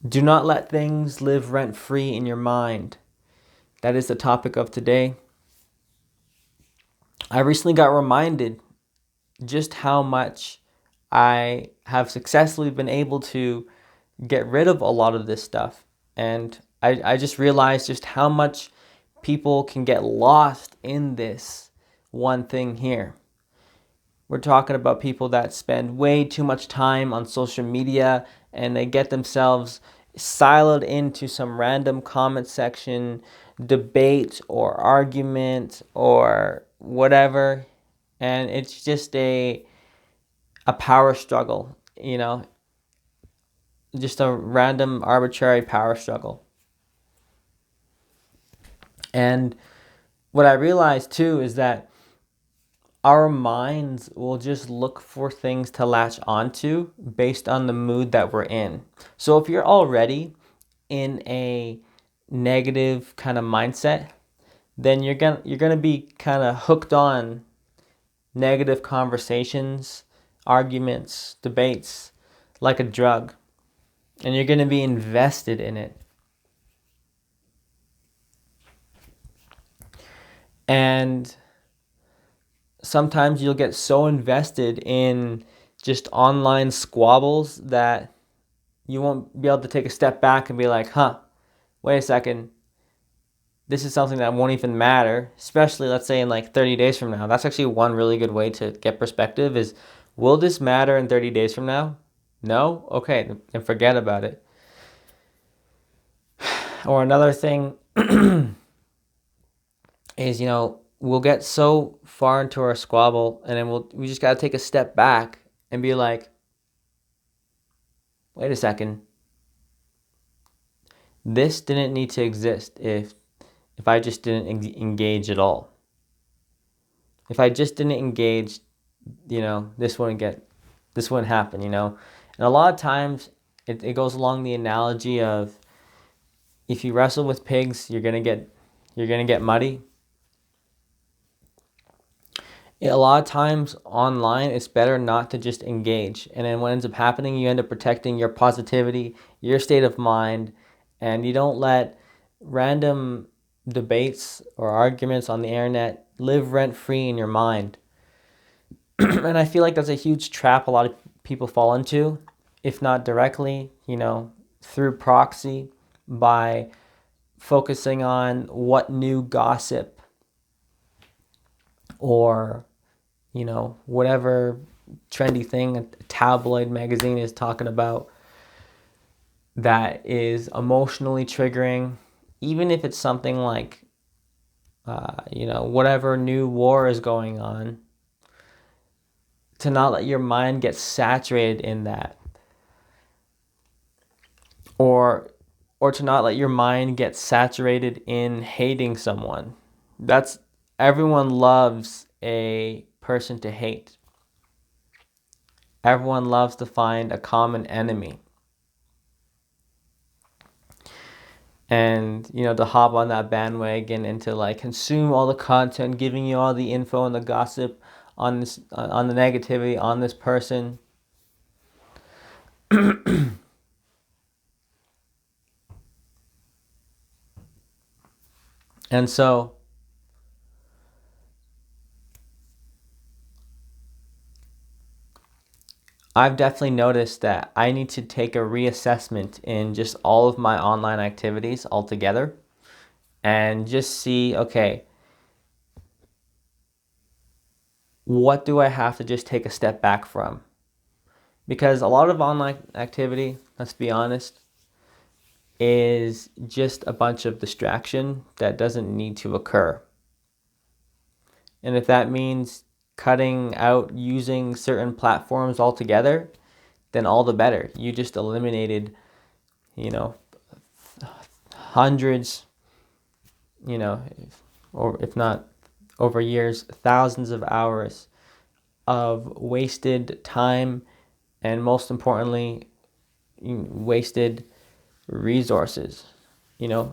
Do not let things live rent-free in your mind. That is the topic of today. I recently got reminded just how much I have successfully been able to get rid of a lot of this stuff. And I just realized just how much people can get lost in this one thing here. We're talking about people that spend way too much time on social media and they get themselves siloed into some random comment section debate or argument or whatever, and it's just a power struggle, just a random arbitrary power struggle. And what I realized too is that our minds will just look for things to latch onto based on the mood that we're in. So if you're already in a negative kind of mindset, then you're gonna be kind of hooked on negative conversations, arguments, debates like a drug, and you're gonna be invested in it. And sometimes you'll get so invested in just online squabbles that you won't be able to take a step back and be like, wait a second, this is something that won't even matter, especially let's say in like 30 days from now. That's actually one really good way to get perspective is, will this matter in 30 days from now? No? Okay, then forget about it. Or another thing is, we'll get so far into our squabble and then we just got to take a step back and be like, wait a second, this didn't need to exist if I just didn't engage at all. If I just didn't engage, this wouldn't happen, And a lot of times it goes along the analogy of, if you wrestle with pigs, you're gonna get muddy. A lot of times online, it's better not to just engage. And then what ends up happening, you end up protecting your positivity, your state of mind, and you don't let random debates or arguments on the internet live rent-free in your mind. And I feel like that's a huge trap a lot of people fall into, if not directly, through proxy, by focusing on what new gossip or whatever trendy thing a tabloid magazine is talking about that is emotionally triggering, even if it's something like, whatever new war is going on, to not let your mind get saturated in that, or to not let your mind get saturated in hating someone. Everyone loves a person to hate. Everyone loves to find a common enemy. And, to hop on that bandwagon and to like consume all the content, giving you all the info and the gossip on this, on the negativity on this person. And so I've definitely noticed that I need to take a reassessment in just all of my online activities altogether and just see, okay, what do I have to just take a step back from? Because a lot of online activity, let's be honest, is just a bunch of distraction that doesn't need to occur. And if that means cutting out using certain platforms altogether, then all the better. You just eliminated, hundreds, or if not over years, thousands of hours of wasted time, and most importantly, wasted resources,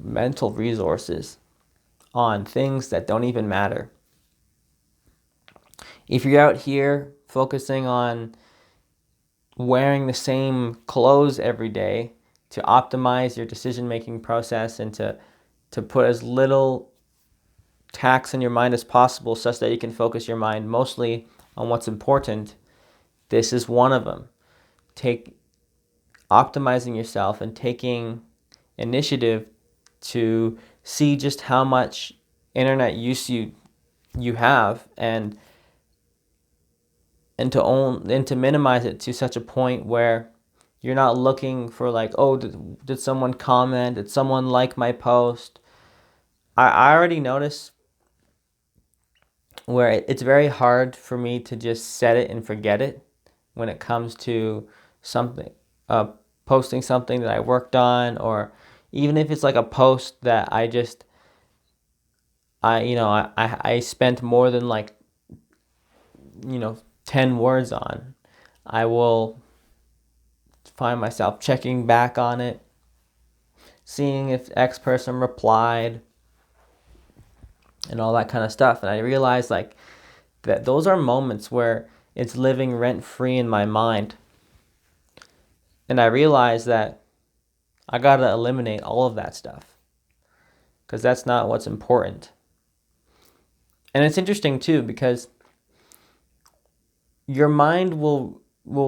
mental resources on things that don't even matter. If you're out here focusing on wearing the same clothes every day, to optimize your decision-making process and to put as little tax on your mind as possible such that you can focus your mind mostly on what's important, this is one of them. Optimizing yourself and taking initiative to see just how much internet use you have, and to minimize it to such a point where you're not looking for like, oh, did someone comment? Did someone like my post? I already noticed where it's very hard for me to just set it and forget it when it comes to something, posting something that I worked on, or even if it's like a post that I spent more than like 10 words on. I will find myself checking back on it, seeing if X person replied and all that kind of stuff. And I realized like that those are moments where it's living rent free in my mind. And I realized that I got to eliminate all of that stuff because that's not what's important. And it's interesting too, because your mind will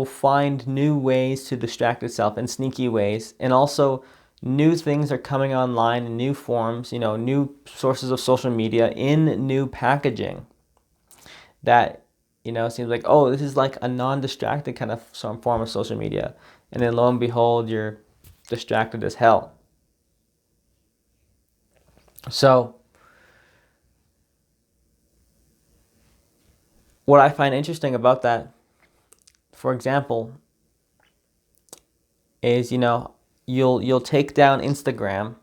find new ways to distract itself in sneaky ways, and also new things are coming online in new forms, new sources of social media in new packaging that seems like, oh, this is like a non-distracted kind of some form of social media, and then lo and behold, you're distracted as hell. So what I find interesting about that, for example, is you'll take down Instagram,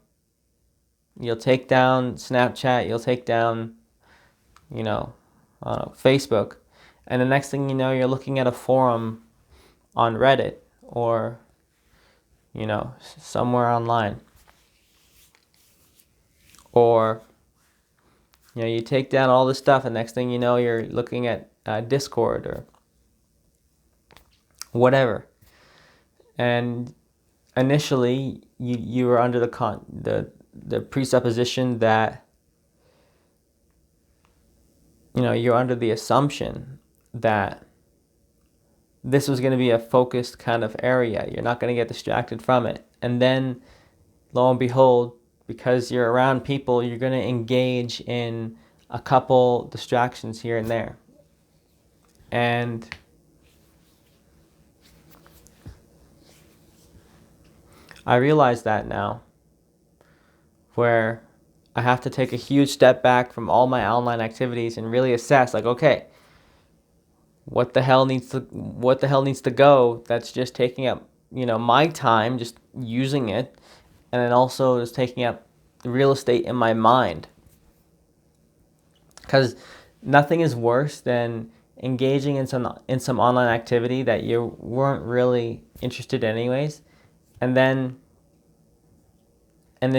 you'll take down Snapchat, you'll take down Facebook, and the next thing you know, you're looking at a forum on Reddit or somewhere online, or you take down all this stuff, and next thing you know, you're looking at Discord or whatever. And initially, you were under the presupposition that you're under the assumption that this was going to be a focused kind of area. You're not going to get distracted from it. And then, lo and behold, because you're around people, you're going to engage in a couple distractions here and there. And I realize that now, where I have to take a huge step back from all my online activities and really assess, like, okay, what the hell needs to go that's just taking up my time, just using it, and then also just taking up real estate in my mind. Because nothing is worse than engaging in some online activity that you weren't really interested in anyways, and then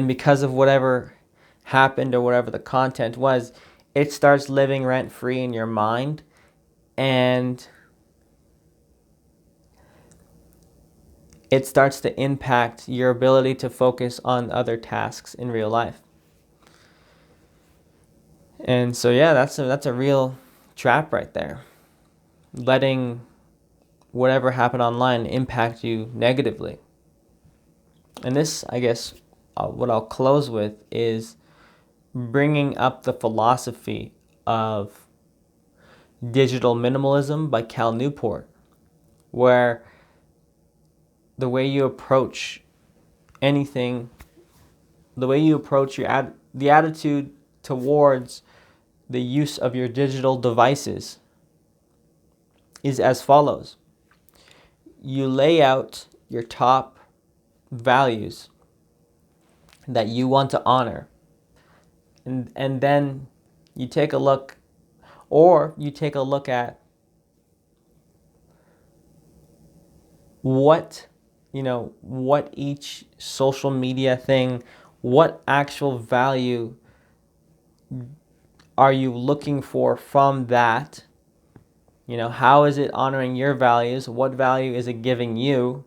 because of whatever happened or whatever the content was, it starts living rent free in your mind, and it starts to impact your ability to focus on other tasks in real life. And so yeah, that's a real trap right there. Letting whatever happened online impact you negatively. And this, I guess, what I'll close with is bringing up the philosophy of digital minimalism by Newport, where the way you approach anything, the way you approach the attitude towards the use of your digital devices is as follows. You lay out your top values that you want to honor, and then you take a look at what each social media thing, what actual value are you looking for from that? How is it honoring your values? What value is it giving you?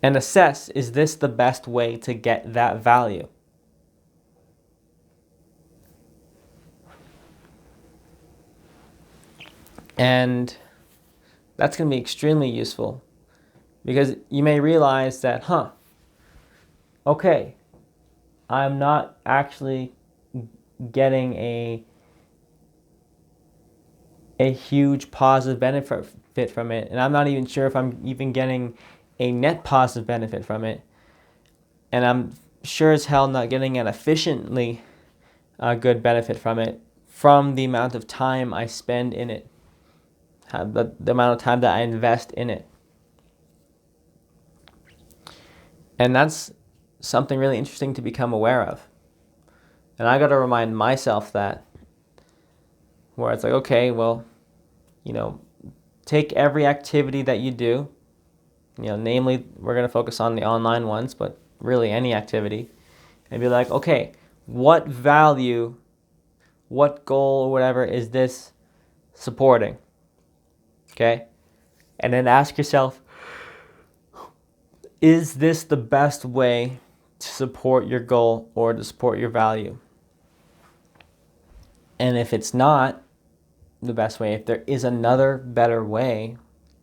and assess, is this the best way to get that value? And that's going to be extremely useful, because you may realize that, okay, I'm not actually getting a huge positive benefit from it, and I'm not even sure if I'm even getting a net positive benefit from it, and I'm sure as hell not getting an efficiently good benefit from it, from the amount of time I spend in it, the amount of time that I invest in it. And that's something really interesting to become aware of. And I got to remind myself that, where it's like, okay, well, take every activity that you do, namely, we're going to focus on the online ones, but really any activity, and be like, okay, what value, what goal or whatever is this supporting? Okay? And then ask yourself, is this the best way to support your goal or to support your value? And if it's not the best way, if there is another better way,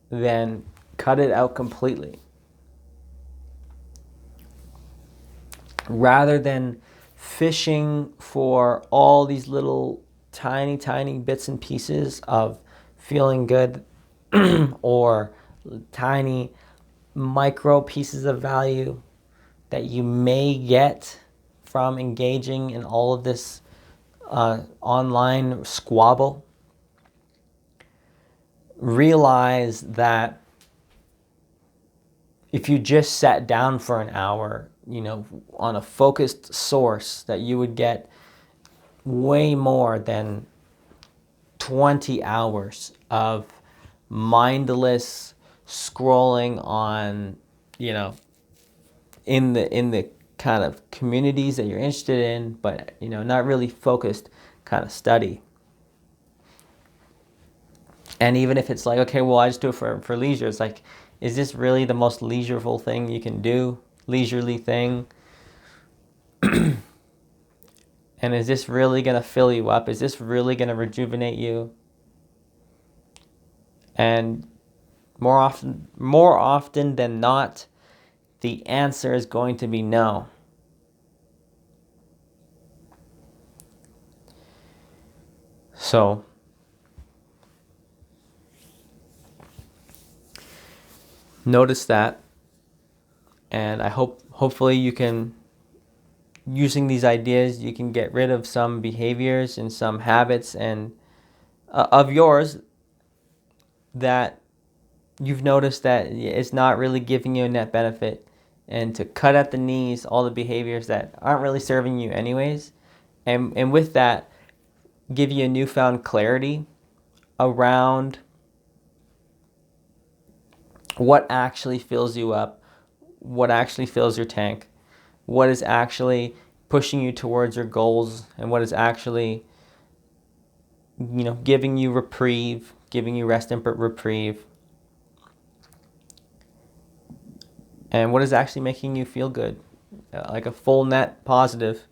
then cut it out completely. Rather than fishing for all these little tiny, tiny bits and pieces of feeling good or tiny micro pieces of value that you may get from engaging in all of this online squabble, realize that if you just sat down for an hour, on a focused source, that you would get way more than 20 hours of mindless scrolling on, in the kind of communities that you're interested in, but, not really focused kind of study. And even if it's like, okay, well, I just do it for leisure, it's like, is this really the most leisureful thing you can do? Leisurely thing? And is this really going to fill you up? Is this really going to rejuvenate you? And more often than not, the answer is going to be no. So, notice that, and I hopefully you can, using these ideas, you can get rid of some behaviors and some habits and of yours that you've noticed that it's not really giving you a net benefit, and to cut at the knees all the behaviors that aren't really serving you anyways, and with that, give you a newfound clarity around what actually fills you up, what actually fills your tank, what is actually pushing you towards your goals, and what is actually, giving you reprieve, giving you rest and reprieve, and what is actually making you feel good, like a full net positive,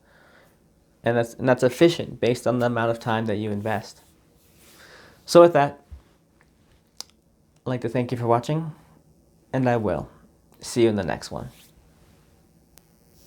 and that's efficient based on the amount of time that you invest. So with that, I'd like to thank you for watching, and I will see you in the next one.